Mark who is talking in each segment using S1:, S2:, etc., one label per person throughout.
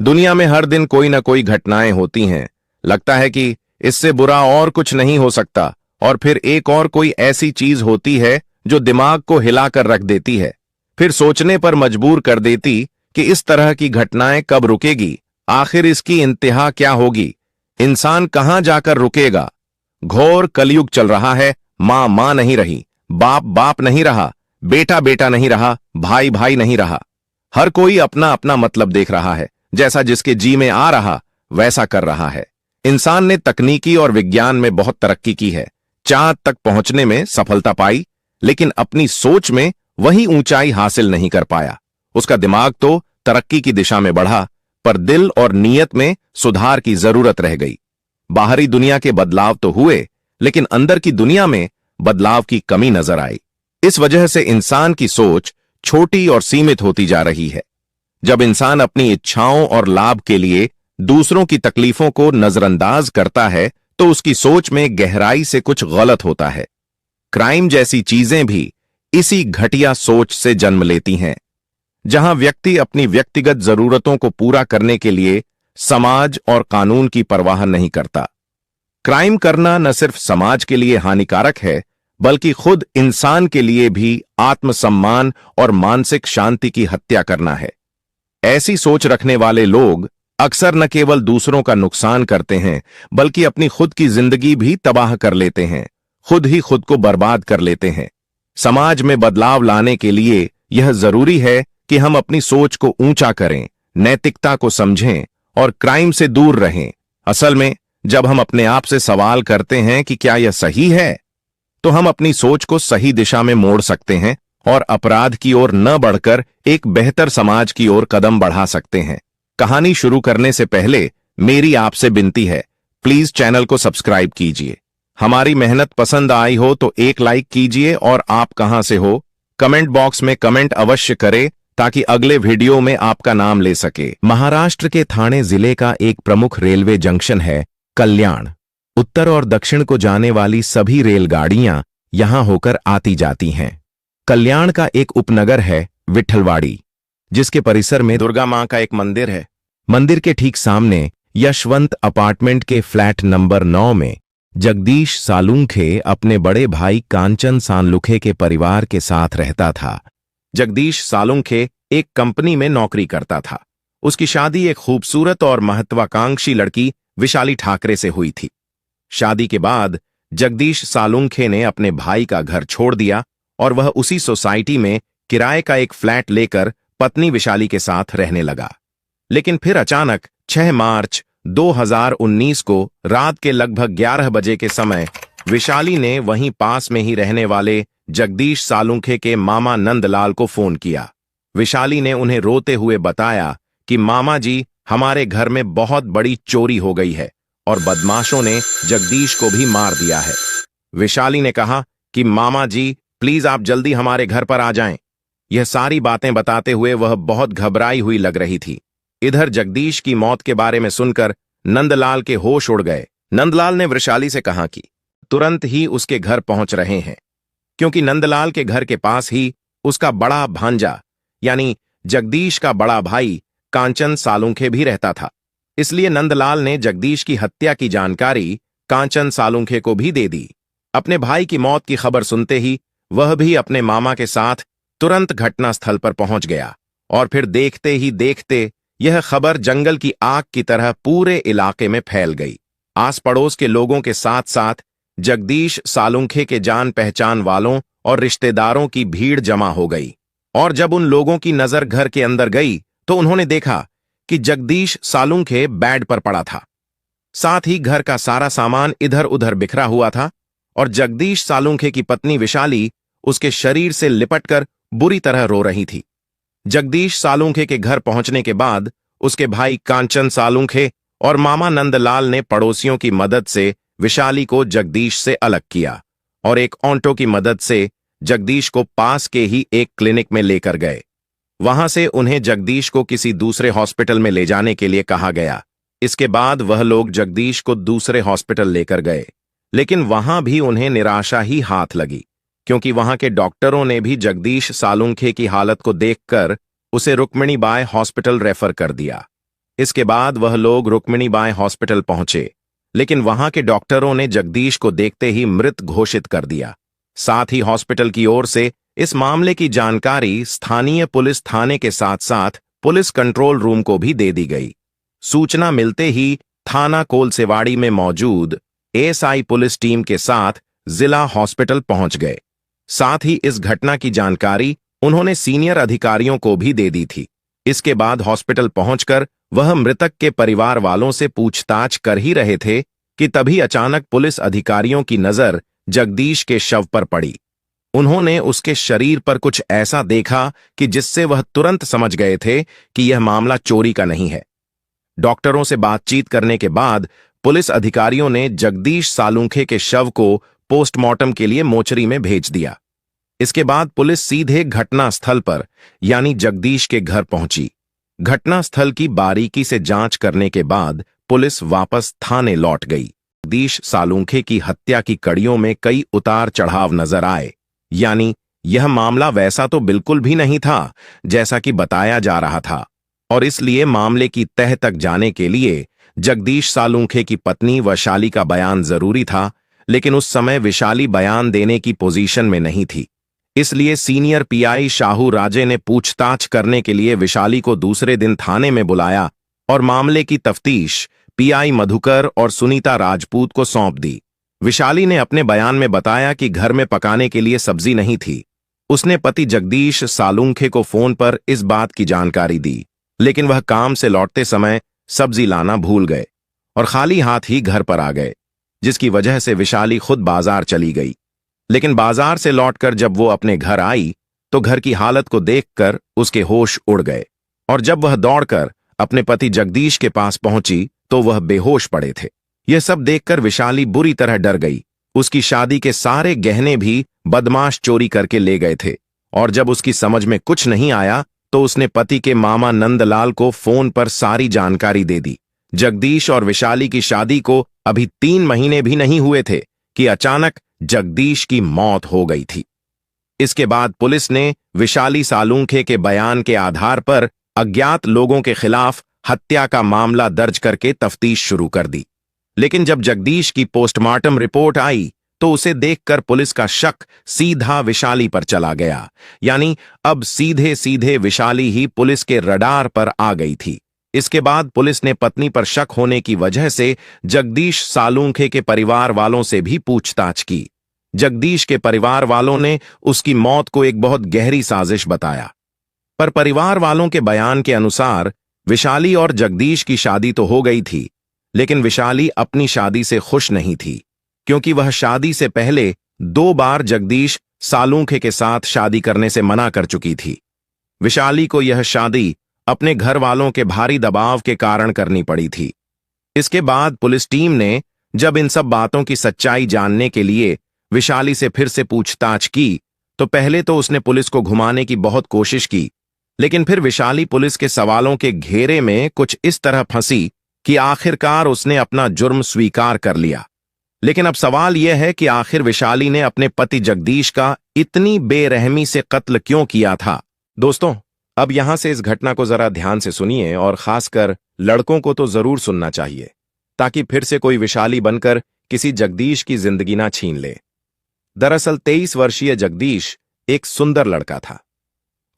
S1: दुनिया में हर दिन कोई ना कोई घटनाएं होती हैं। लगता है कि इससे बुरा और कुछ नहीं हो सकता, और फिर एक और कोई ऐसी चीज होती है जो दिमाग को हिलाकर रख देती है, फिर सोचने पर मजबूर कर देती कि इस तरह की घटनाएं कब रुकेगी, आखिर इसकी इंतहा क्या होगी, इंसान कहां जाकर रुकेगा। घोर कलयुग चल रहा है। मां मां नहीं रही, बाप बाप नहीं रहा, बेटा बेटा नहीं रहा, भाई भाई नहीं रहा। हर कोई अपना अपना मतलब देख रहा है, जैसा जिसके जी में आ रहा वैसा कर रहा है। इंसान ने तकनीकी और विज्ञान में बहुत तरक्की की है, चांद तक पहुंचने में सफलता पाई, लेकिन अपनी सोच में वही ऊंचाई हासिल नहीं कर पाया। उसका दिमाग तो तरक्की की दिशा में बढ़ा, पर दिल और नीयत में सुधार की जरूरत रह गई। बाहरी दुनिया के बदलाव तो हुए, लेकिन अंदर की दुनिया में बदलाव की कमी नजर आई। इस वजह से इंसान की सोच छोटी और सीमित होती जा रही है। जब इंसान अपनी इच्छाओं और लाभ के लिए दूसरों की तकलीफों को नजरअंदाज करता है, तो उसकी सोच में गहराई से कुछ गलत होता है। क्राइम जैसी चीजें भी इसी घटिया सोच से जन्म लेती हैं, जहां व्यक्ति अपनी व्यक्तिगत जरूरतों को पूरा करने के लिए समाज और कानून की परवाह नहीं करता। क्राइम करना न सिर्फ समाज के लिए हानिकारक है, बल्कि खुद इंसान के लिए भी आत्मसम्मान और मानसिक शांति की हत्या करना है। ऐसी सोच रखने वाले लोग अक्सर न केवल दूसरों का नुकसान करते हैं, बल्कि अपनी खुद की जिंदगी भी तबाह कर लेते हैं, खुद ही खुद को बर्बाद कर लेते हैं। समाज में बदलाव लाने के लिए यह जरूरी है कि हम अपनी सोच को ऊंचा करें, नैतिकता को समझें और क्राइम से दूर रहें। असल में जब हम अपने आप से सवाल करते हैं कि क्या यह सही है, तो हम अपनी सोच को सही दिशा में मोड़ सकते हैं और अपराध की ओर न बढ़कर एक बेहतर समाज की ओर कदम बढ़ा सकते हैं। कहानी शुरू करने से पहले मेरी आपसे विनती है, प्लीज चैनल को सब्सक्राइब कीजिए। हमारी मेहनत पसंद आई हो तो एक लाइक कीजिए, और आप कहां से हो कमेंट बॉक्स में कमेंट अवश्य करें, ताकि अगले वीडियो में आपका नाम ले सके। महाराष्ट्र के ठाणे जिले का एक प्रमुख रेलवे जंक्शन है कल्याण। उत्तर और दक्षिण को जाने वाली सभी रेलगाड़ियां यहां होकर आती जाती हैं। कल्याण का एक उपनगर है विठलवाड़ी, जिसके परिसर में दुर्गा मां का एक मंदिर है। मंदिर के ठीक सामने यशवंत अपार्टमेंट के फ्लैट नंबर 9 में जगदीश सालुंखे अपने बड़े भाई कांचन सालुंखे के परिवार के साथ रहता था। जगदीश सालुंखे एक कंपनी में नौकरी करता था। उसकी शादी एक खूबसूरत और महत्वाकांक्षी लड़की विशाली ठाकरे से हुई थी। शादी के बाद जगदीश सालुंखे ने अपने भाई का घर छोड़ दिया और वह उसी सोसाइटी में किराए का एक फ्लैट लेकर पत्नी विशाली के साथ रहने लगा। लेकिन फिर अचानक 6 मार्च 2019 को रात के लगभग 11 बजे के समय विशाली ने वहीं पास में ही रहने वाले जगदीश सालुंखे के मामा नंदलाल को फोन किया। विशाली ने उन्हें रोते हुए बताया कि मामा जी, हमारे घर में बहुत बड़ी चोरी हो गई है और बदमाशों ने जगदीश को भी मार दिया है। विशाली ने कहा कि मामा जी, प्लीज आप जल्दी हमारे घर पर आ जाएं। यह सारी बातें बताते हुए वह बहुत घबराई हुई लग रही थी। इधर जगदीश की मौत के बारे में सुनकर नंदलाल के होश उड़ गए। नंदलाल ने विशाली से कहा कि तुरंत ही उसके घर पहुंच रहे हैं, क्योंकि नंदलाल के घर के पास ही उसका बड़ा भांजा यानी जगदीश का बड़ा भाई कांचन सालुंखे भी रहता था। इसलिए नंदलाल ने जगदीश की हत्या की जानकारी कांचन सालुंखे को भी दे दी। अपने भाई की मौत की खबर सुनते ही वह भी अपने मामा के साथ तुरंत घटनास्थल पर पहुंच गया, और फिर देखते ही देखते यह खबर जंगल की आग की तरह पूरे इलाके में फैल गई। आस पड़ोस के लोगों के साथ साथ जगदीश सालुंखे के जान पहचान वालों और रिश्तेदारों की भीड़ जमा हो गई, और जब उन लोगों की नजर घर के अंदर गई तो उन्होंने देखा कि जगदीश सालुंखे बेड पर पड़ा था। साथ ही घर का सारा सामान इधर उधर बिखरा हुआ था, और जगदीश सालुंखे की पत्नी विशाली उसके शरीर से लिपटकर बुरी तरह रो रही थी। जगदीश सालुंखे के घर पहुंचने के बाद उसके भाई कांचन सालुंखे और मामा नंदलाल ने पड़ोसियों की मदद से विशाली को जगदीश से अलग किया, और एक ऑटो की मदद से जगदीश को पास के ही एक क्लिनिक में लेकर गए। वहां से उन्हें जगदीश को किसी दूसरे हॉस्पिटल में ले जाने के लिए कहा गया। इसके बाद वह लोग जगदीश को दूसरे हॉस्पिटल लेकर गए, लेकिन वहां भी उन्हें निराशा ही हाथ लगी, क्योंकि वहां के डॉक्टरों ने भी जगदीश सालुंखे की हालत को देखकर उसे रुक्मिणीबाई हॉस्पिटल रेफर कर दिया। इसके बाद वह लोग रुक्मिणीबाई हॉस्पिटल पहुंचे, लेकिन वहां के डॉक्टरों ने जगदीश को देखते ही मृत घोषित कर दिया। साथ ही हॉस्पिटल की ओर से इस मामले की जानकारी स्थानीय पुलिस थाने के साथ साथ पुलिस कंट्रोल रूम को भी दे दी गई। सूचना मिलते ही थाना कोलसेवाड़ी में मौजूद एएसआई पुलिस टीम के साथ जिला हॉस्पिटल पहुंच गए। साथ ही इस घटना की जानकारी उन्होंने सीनियर अधिकारियों को भी दे दी थी। इसके बाद हॉस्पिटल पहुंचकर वह मृतक के परिवार वालों से पूछताछ कर ही रहे थे कि तभी अचानक पुलिस अधिकारियों की नजर जगदीश के शव पर पड़ी। उन्होंने उसके शरीर पर कुछ ऐसा देखा कि जिससे वह तुरंत समझ गए थे कि यह मामला चोरी का नहीं है। डॉक्टरों से बातचीत करने के बाद पुलिस अधिकारियों ने जगदीश सालुंखे के शव को पोस्टमार्टम के लिए मोचरी में भेज दिया। इसके बाद पुलिस सीधे घटनास्थल पर यानी जगदीश के घर पहुंची। घटनास्थल की बारीकी से जांच करने के बाद पुलिस वापस थाने लौट गई। जगदीश सालुंखे की हत्या की कड़ियों में कई उतार चढ़ाव नजर आए, यानी यह मामला वैसा तो बिल्कुल भी नहीं था जैसा कि बताया जा रहा था, और इसलिए मामले की तह तक जाने के लिए जगदीश सालुंखे की पत्नी वैशाली का बयान जरूरी था। लेकिन उस समय वैशाली बयान देने की पोजीशन में नहीं थी, इसलिए सीनियर पीआई शाहू राजे ने पूछताछ करने के लिए वैशाली को दूसरे दिन थाने में बुलाया और मामले की तफ्तीश पीआई मधुकर और सुनीता राजपूत को सौंप दी। वैशाली ने अपने बयान में बताया कि घर में पकाने के लिए सब्जी नहीं थी। उसने पति जगदीश सालुंखे को फोन पर इस बात की जानकारी दी, लेकिन वह काम से लौटते समय सब्जी लाना भूल गए और खाली हाथ ही घर पर आ गए, जिसकी वजह से वैशाली खुद बाजार चली गई। लेकिन बाजार से लौटकर जब वो अपने घर आई तो घर की हालत को देखकर उसके होश उड़ गए, और जब वह दौड़कर अपने पति जगदीश के पास पहुंची तो वह बेहोश पड़े थे। यह सब देखकर वैशाली बुरी तरह डर गई। उसकी शादी के सारे गहने भी बदमाश चोरी करके ले गए थे, और जब उसकी समझ में कुछ नहीं आया तो उसने पति के मामा नंदलाल को फोन पर सारी जानकारी दे दी। जगदीश और वैशाली की शादी को अभी 3 महीने भी नहीं हुए थे कि अचानक जगदीश की मौत हो गई थी। इसके बाद पुलिस ने वैशाली सालुंखे के बयान के आधार पर अज्ञात लोगों के खिलाफ हत्या का मामला दर्ज करके तफ्तीश शुरू कर दी। लेकिन जब जगदीश की पोस्टमार्टम रिपोर्ट आई तो उसे देखकर पुलिस का शक सीधा वैशाली पर चला गया, यानी अब सीधे सीधे वैशाली ही पुलिस के रडार पर आ गई थी। इसके बाद पुलिस ने पत्नी पर शक होने की वजह से जगदीश सालुंखे के परिवार वालों से भी पूछताछ की। जगदीश के परिवार वालों ने उसकी मौत को एक बहुत गहरी साजिश बताया, पर परिवार वालों के बयान के अनुसार वैशाली और जगदीश की शादी तो हो गई थी, लेकिन वैशाली अपनी शादी से खुश नहीं थी, क्योंकि वह शादी से पहले 2 बार जगदीश सालुंखे के साथ शादी करने से मना कर चुकी थी। वैशाली को यह शादी अपने घर वालों के भारी दबाव के कारण करनी पड़ी थी। इसके बाद पुलिस टीम ने जब इन सब बातों की सच्चाई जानने के लिए वैशाली से फिर से पूछताछ की, तो पहले तो उसने पुलिस को घुमाने की बहुत कोशिश की, लेकिन फिर वैशाली पुलिस के सवालों के घेरे में कुछ इस तरह फंसी कि आखिरकार उसने अपना जुर्म स्वीकार कर लिया। लेकिन अब सवाल यह है कि आखिर वैशाली ने अपने पति जगदीश का इतनी बेरहमी से कत्ल क्यों किया था। दोस्तों, अब यहां से इस घटना को जरा ध्यान से सुनिए, और खासकर लड़कों को तो जरूर सुनना चाहिए, ताकि फिर से कोई वैशाली बनकर किसी जगदीश की जिंदगी ना छीन ले। दरअसल 23 वर्षीय जगदीश एक सुंदर लड़का था।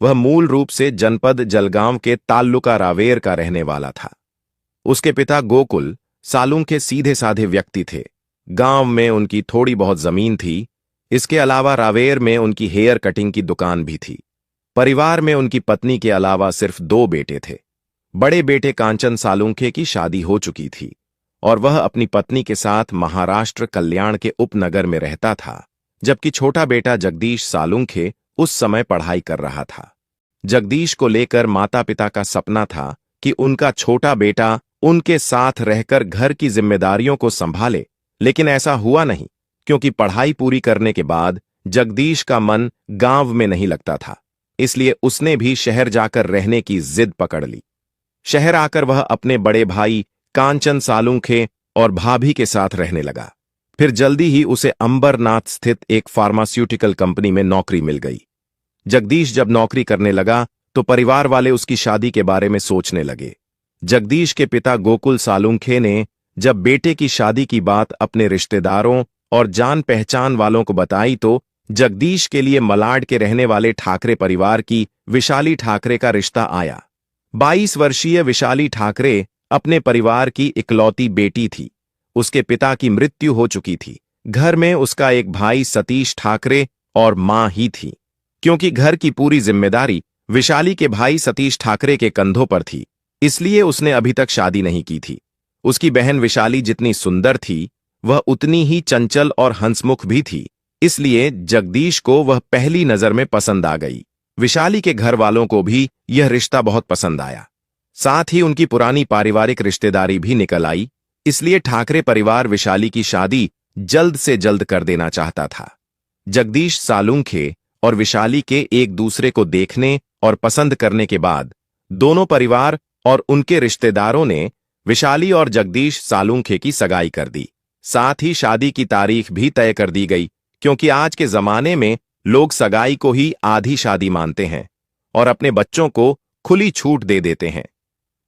S1: वह मूल रूप से जनपद जलगांव के ताल्लुका रावेर का रहने वाला था। उसके पिता गोकुल सालुंखे सीधे साधे व्यक्ति थे। गांव में उनकी थोड़ी बहुत जमीन थी। इसके अलावा रावेर में उनकी हेयर कटिंग की दुकान भी थी। परिवार में उनकी पत्नी के अलावा सिर्फ 2 बेटे थे। बड़े बेटे कांचन सालुंखे की शादी हो चुकी थी और वह अपनी पत्नी के साथ महाराष्ट्र कल्याण के उपनगर में रहता था, जबकि छोटा बेटा जगदीश सालुंखे उस समय पढ़ाई कर रहा था। जगदीश को लेकर माता पिता का सपना था कि उनका छोटा बेटा उनके साथ रहकर घर की जिम्मेदारियों को संभाले, लेकिन ऐसा हुआ नहीं, क्योंकि पढ़ाई पूरी करने के बाद जगदीश का मन गांव में नहीं लगता था। इसलिए उसने भी शहर जाकर रहने की जिद पकड़ ली। शहर आकर वह अपने बड़े भाई कांचन सालुंखे और भाभी के साथ रहने लगा। फिर जल्दी ही उसे अंबरनाथ स्थित एक फार्मास्यूटिकल कंपनी में नौकरी मिल गई। जगदीश जब नौकरी करने लगा तो परिवार वाले उसकी शादी के बारे में सोचने लगे। जगदीश के पिता गोकुल सालुंखे ने जब बेटे की शादी की बात अपने रिश्तेदारों और जान पहचान वालों को बताई तो जगदीश के लिए मलाड के रहने वाले ठाकरे परिवार की विशाली ठाकरे का रिश्ता आया। 22 वर्षीय विशाली ठाकरे अपने परिवार की इकलौती बेटी थी। उसके पिता की मृत्यु हो चुकी थी। घर में उसका एक भाई सतीश ठाकरे और मां ही थी। क्योंकि घर की पूरी जिम्मेदारी विशाली के भाई सतीश ठाकरे के कंधों पर थी, इसलिए उसने अभी तक शादी नहीं की थी। उसकी बहन विशाली जितनी सुंदर थी वह उतनी ही चंचल और हंसमुख भी थी, इसलिए जगदीश को वह पहली नजर में पसंद आ गई। विशाली के घर वालों को भी यह रिश्ता बहुत पसंद आया। साथ ही उनकी पुरानी पारिवारिक रिश्तेदारी भी निकल आई, इसलिए ठाकरे परिवार विशाली की शादी जल्द से जल्द कर देना चाहता था। जगदीश सालुंखे और विशाली के एक दूसरे को देखने और पसंद करने के बाद दोनों परिवार और उनके रिश्तेदारों ने विशाली और जगदीश सालुंखे की सगाई कर दी। साथ ही शादी की तारीख भी तय कर दी गई, क्योंकि आज के जमाने में लोग सगाई को ही आधी शादी मानते हैं और अपने बच्चों को खुली छूट दे देते हैं।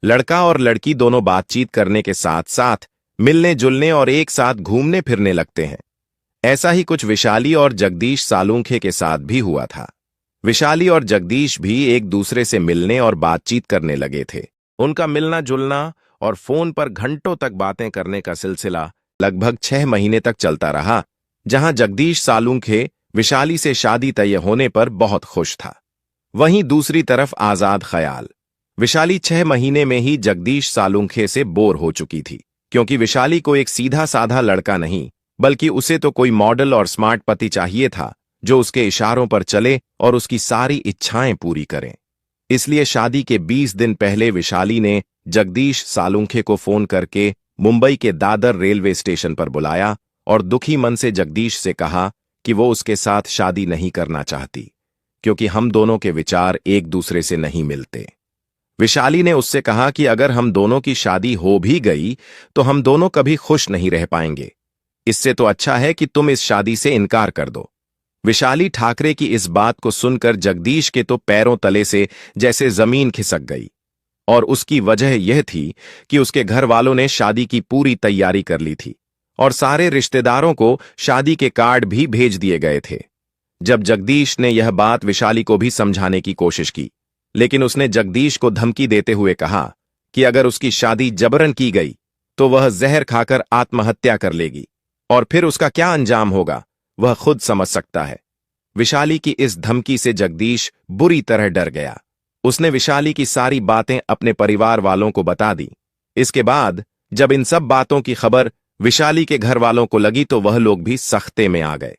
S1: लड़का और लड़की दोनों बातचीत करने के साथ साथ मिलने जुलने और एक साथ घूमने फिरने लगते हैं। ऐसा ही कुछ विशाली और जगदीश सालुंखे के साथ भी हुआ था। विशाली और जगदीश भी एक दूसरे से मिलने और बातचीत करने लगे थे। उनका मिलना जुलना और फोन पर घंटों तक बातें करने का सिलसिला लगभग 6 महीने तक चलता रहा, जहां जगदीश सालुंखे विशाली से शादी तय होने पर बहुत खुश था। वहीं दूसरी तरफ आजाद ख्याल विशाली 6 महीने में ही जगदीश सालुंखे से बोर हो चुकी थी, क्योंकि विशाली को एक सीधा साधा लड़का नहीं बल्कि उसे तो कोई मॉडल और स्मार्ट पति चाहिए था जो उसके इशारों पर चले और उसकी सारी इच्छाएं पूरी करें। इसलिए शादी के 20 दिन पहले विशाली ने जगदीश सालुंखे को फोन करके मुंबई के दादर रेलवे स्टेशन पर बुलाया और दुखी मन से जगदीश से कहा कि वो उसके साथ शादी नहीं करना चाहती, क्योंकि हम दोनों के विचार एक दूसरे से नहीं मिलते। विशाली ने उससे कहा कि अगर हम दोनों की शादी हो भी गई तो हम दोनों कभी खुश नहीं रह पाएंगे। इससे तो अच्छा है कि तुम इस शादी से इनकार कर दो। विशाली ठाकरे की इस बात को सुनकर जगदीश के तो पैरों तले से जैसे जमीन खिसक गई, और उसकी वजह यह थी कि उसके घर वालों ने शादी की पूरी तैयारी कर ली थी और सारे रिश्तेदारों को शादी के कार्ड भी भेज दिए गए थे। जब जगदीश ने यह बात विशाली को भी समझाने की कोशिश की, लेकिन उसने जगदीश को धमकी देते हुए कहा कि अगर उसकी शादी जबरन की गई तो वह जहर खाकर आत्महत्या कर लेगी, और फिर उसका क्या अंजाम होगा वह खुद समझ सकता है। विशाली की इस धमकी से जगदीश बुरी तरह डर गया। उसने विशाली की सारी बातें अपने परिवार वालों को बता दी। इसके बाद जब इन सब बातों की खबर विशाली के घर वालों को लगी तो वह लोग भी सख्ते में आ गए।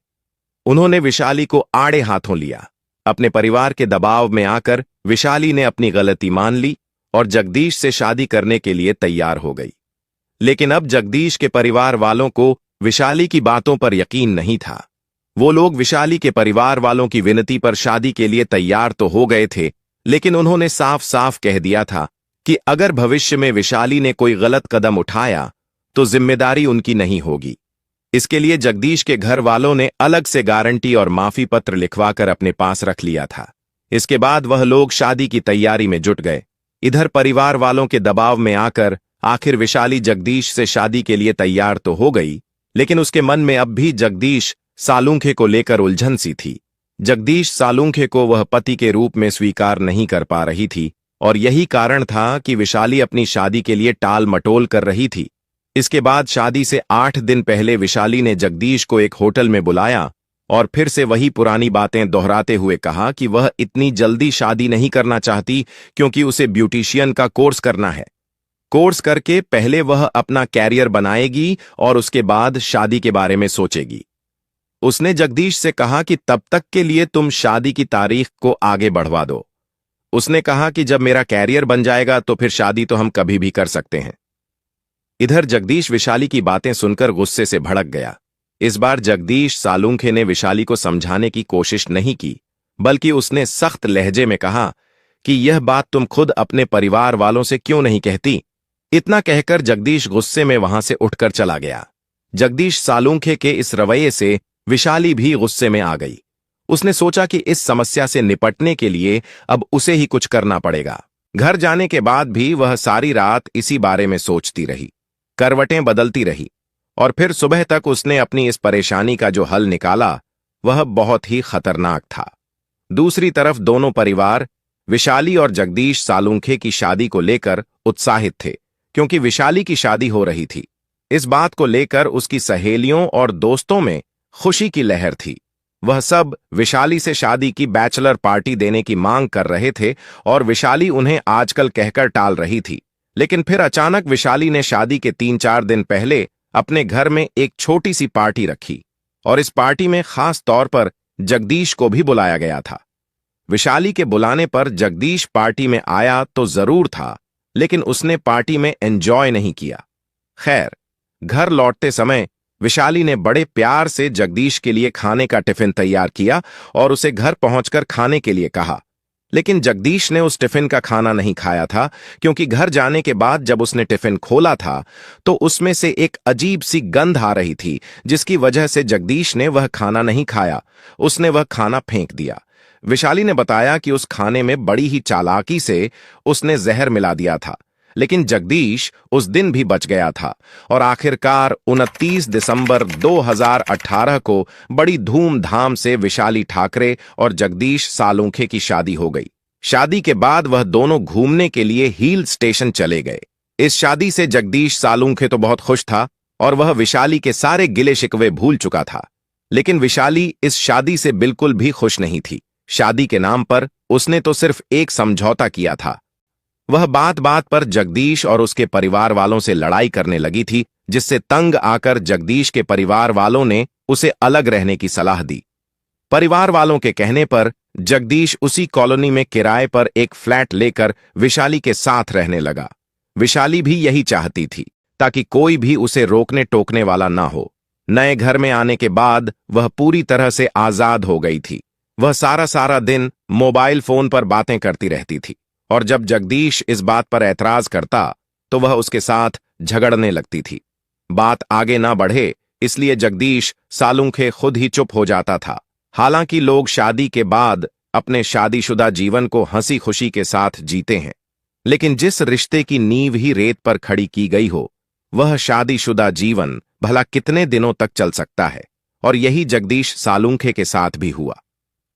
S1: उन्होंने विशाली को आड़े हाथों लिया। अपने परिवार के दबाव में आकर विशाली ने अपनी गलती मान ली और जगदीश से शादी करने के लिए तैयार हो गई। लेकिन अब जगदीश के परिवार वालों को विशाली की बातों पर यकीन नहीं था। वो लोग विशाली के परिवार वालों की विनती पर शादी के लिए तैयार तो हो गए थे, लेकिन उन्होंने साफ साफ कह दिया था कि अगर भविष्य में विशाली ने कोई गलत कदम उठाया तो जिम्मेदारी उनकी नहीं होगी। इसके लिए जगदीश के घर वालों ने अलग से गारंटी और माफी पत्र लिखवाकर अपने पास रख लिया था। इसके बाद वह लोग शादी की तैयारी में जुट गए। इधर परिवार वालों के दबाव में आकर आखिर विशाली जगदीश से शादी के लिए तैयार तो हो गई, लेकिन उसके मन में अब भी जगदीश सालुंखे को लेकर उलझन सी थी। जगदीश सालुंखे को वह पति के रूप में स्वीकार नहीं कर पा रही थी, और यही कारण था कि विशाली अपनी शादी के लिए टाल मटोल कर रही थी। इसके बाद शादी से 8 दिन पहले विशाली ने जगदीश को एक होटल में बुलाया और फिर से वही पुरानी बातें दोहराते हुए कहा कि वह इतनी जल्दी शादी नहीं करना चाहती, क्योंकि उसे ब्यूटिशियन का कोर्स करना है। कोर्स करके पहले वह अपना कैरियर बनाएगी और उसके बाद शादी के बारे में सोचेगी। उसने जगदीश से कहा कि तब तक के लिए तुम शादी की तारीख को आगे बढ़वा दो। उसने कहा कि जब मेरा कैरियर बन जाएगा तो फिर शादी तो हम कभी भी कर सकते हैं। इधर जगदीश विशाली की बातें सुनकर गुस्से से भड़क गया। इस बार जगदीश सालुंखे ने विशाली को समझाने की कोशिश नहीं की, बल्कि उसने सख्त लहजे में कहा कि यह बात तुम खुद अपने परिवार वालों से क्यों नहीं कहती। इतना कहकर जगदीश गुस्से में वहां से उठकर चला गया। जगदीश सालूंखे के इस रवैये से विशाली भी गुस्से में आ गई। उसने सोचा कि इस समस्या से निपटने के लिए अब उसे ही कुछ करना पड़ेगा। घर जाने के बाद भी वह सारी रात इसी बारे में सोचती रही, करवटें बदलती रही, और फिर सुबह तक उसने अपनी इस परेशानी का जो हल निकाला वह बहुत ही खतरनाक था। दूसरी तरफ दोनों परिवार विशाली और जगदीश सालूंखे की शादी को लेकर उत्साहित थे, क्योंकि विशाली की शादी हो रही थी। इस बात को लेकर उसकी सहेलियों और दोस्तों में खुशी की लहर थी। वह सब विशाली से शादी की बैचलर पार्टी देने की मांग कर रहे थे और विशाली उन्हें आजकल कहकर टाल रही थी। लेकिन फिर अचानक विशाली ने शादी के 3-4 दिन पहले अपने घर में एक छोटी सी पार्टी रखी और इस पार्टी में खास तौर पर जगदीश को भी बुलाया गया था। विशाली के बुलाने पर जगदीश पार्टी में आया तो जरूर था, लेकिन उसने पार्टी में एंजॉय नहीं किया। खैर, घर लौटते समय विशाली ने बड़े प्यार से जगदीश के लिए खाने का टिफिन तैयार किया और उसे घर पहुंचकर खाने के लिए कहा। लेकिन जगदीश ने उस टिफिन का खाना नहीं खाया था, क्योंकि घर जाने के बाद जब उसने टिफिन खोला था तो उसमें से एक अजीब सी गंध आ रही थी, जिसकी वजह से जगदीश ने वह खाना नहीं खाया। उसने वह खाना फेंक दिया। विशाली ने बताया कि उस खाने में बड़ी ही चालाकी से उसने जहर मिला दिया था, लेकिन जगदीश उस दिन भी बच गया था और आखिरकार 29 दिसंबर 2018 को बड़ी धूमधाम से विशाली ठाकरे और जगदीश सालूंखे की शादी हो गई। शादी के बाद वह दोनों घूमने के लिए हिल स्टेशन चले गए। इस शादी से जगदीश सालूंखे तो बहुत खुश था और वह विशाली के सारे गिले शिकवे भूल चुका था। लेकिन विशाली इस शादी से बिल्कुल भी खुश नहीं थी। शादी के नाम पर उसने तो सिर्फ एक समझौता किया था। वह बात बात पर जगदीश और उसके परिवार वालों से लड़ाई करने लगी थी, जिससे तंग आकर जगदीश के परिवार वालों ने उसे अलग रहने की सलाह दी। परिवार वालों के कहने पर जगदीश उसी कॉलोनी में किराए पर एक फ्लैट लेकर विशाली के साथ रहने लगा। विशाली भी यही चाहती थी, ताकि कोई भी उसे रोकने टोकने वाला ना हो। नए घर में आने के बाद वह पूरी तरह से आजाद हो गई थी। वह सारा दिन मोबाइल फोन पर बातें करती रहती थी और जब जगदीश इस बात पर ऐतराज करता तो वह उसके साथ झगड़ने लगती थी। बात आगे ना बढ़े इसलिए जगदीश सालूंखे खुद ही चुप हो जाता था। हालांकि लोग शादी के बाद अपने शादीशुदा जीवन को हंसी खुशी के साथ जीते हैं, लेकिन जिस रिश्ते की नींव ही रेत पर खड़ी की गई हो, वह शादीशुदा जीवन भला कितने दिनों तक चल सकता है। और यही जगदीश सालूंखे के साथ भी हुआ।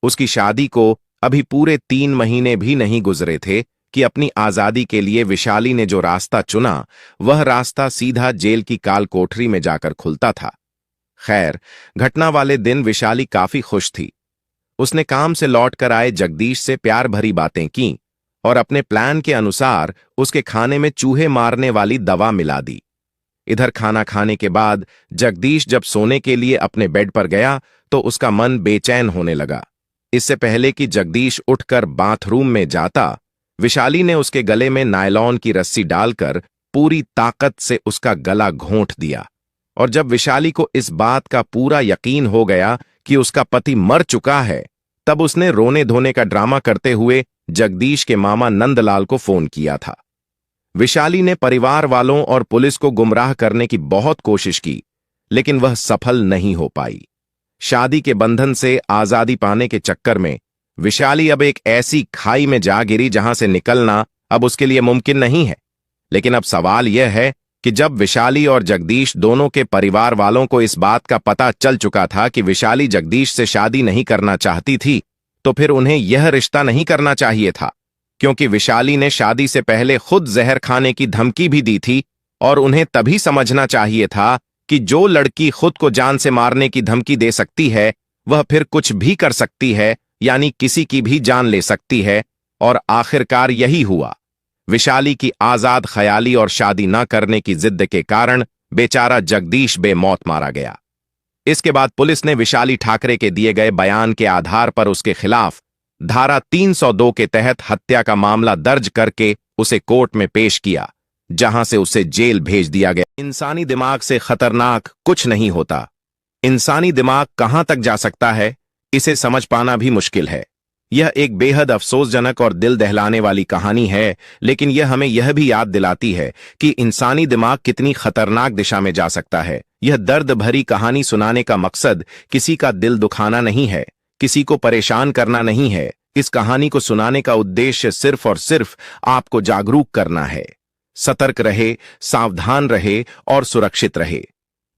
S1: उसकी शादी को अभी पूरे 3 महीने भी नहीं गुजरे थे कि अपनी आजादी के लिए विशाली ने जो रास्ता चुना वह रास्ता सीधा जेल की काल कोठरी में जाकर खुलता था। खैर, घटना वाले दिन विशाली काफी खुश थी। उसने काम से लौटकर आए जगदीश से प्यार भरी बातें की और अपने प्लान के अनुसार उसके खाने में चूहे मारने वाली दवा मिला दी। इधर खाना खाने के बाद जगदीश जब सोने के लिए अपने बेड पर गया तो उसका मन बेचैन होने लगा। इससे पहले कि जगदीश उठकर बाथरूम में जाता, विशाली ने उसके गले में नायलॉन की रस्सी डालकर पूरी ताकत से उसका गला घोंट दिया। और जब विशाली को इस बात का पूरा यकीन हो गया कि उसका पति मर चुका है, तब उसने रोने धोने का ड्रामा करते हुए जगदीश के मामा नंदलाल को फोन किया था। विशाली ने परिवार वालों और पुलिस को गुमराह करने की बहुत कोशिश की, लेकिन वह सफल नहीं हो पाई। शादी के बंधन से आजादी पाने के चक्कर में विशाली अब एक ऐसी खाई में जा गिरी जहां से निकलना अब उसके लिए मुमकिन नहीं है। लेकिन अब सवाल यह है कि जब विशाली और जगदीश दोनों के परिवार वालों को इस बात का पता चल चुका था कि विशाली जगदीश से शादी नहीं करना चाहती थी, तो फिर उन्हें यह रिश्ता नहीं करना चाहिए था, क्योंकि विशाली ने शादी से पहले खुद जहर खाने की धमकी भी दी थी और उन्हें तभी समझना चाहिए था कि जो लड़की खुद को जान से मारने की धमकी दे सकती है वह फिर कुछ भी कर सकती है, यानी किसी की भी जान ले सकती है। और आखिरकार यही हुआ। विशाली की आजाद ख्याली और शादी न करने की जिद के कारण बेचारा जगदीश बेमौत मारा गया। इसके बाद पुलिस ने विशाली ठाकरे के दिए गए बयान के आधार पर उसके खिलाफ धारा 302 के तहत हत्या का मामला दर्ज करके उसे कोर्ट में पेश किया, जहां से उसे जेल भेज दिया गया। इंसानी दिमाग से खतरनाक कुछ नहीं होता। इंसानी दिमाग कहां तक जा सकता है, इसे समझ पाना भी मुश्किल है। यह एक बेहद अफसोसजनक और दिल दहलाने वाली कहानी है, लेकिन यह हमें यह भी याद दिलाती है कि इंसानी दिमाग कितनी खतरनाक दिशा में जा सकता है। यह दर्द भरी कहानी सुनाने का मकसद किसी का दिल दुखाना नहीं है, किसी को परेशान करना नहीं है। इस कहानी को सुनाने का उद्देश्य सिर्फ और सिर्फ आपको जागरूक करना है। सतर्क रहे, सावधान रहे और सुरक्षित रहे।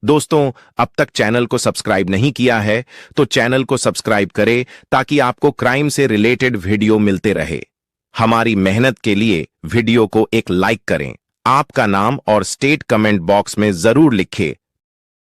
S1: दोस्तों, अब तक चैनल को सब्सक्राइब नहीं किया है तो चैनल को सब्सक्राइब करें ताकि आपको क्राइम से रिलेटेड वीडियो मिलते रहे। हमारी मेहनत के लिए वीडियो को एक लाइक करें। आपका नाम और स्टेट कमेंट बॉक्स में जरूर लिखें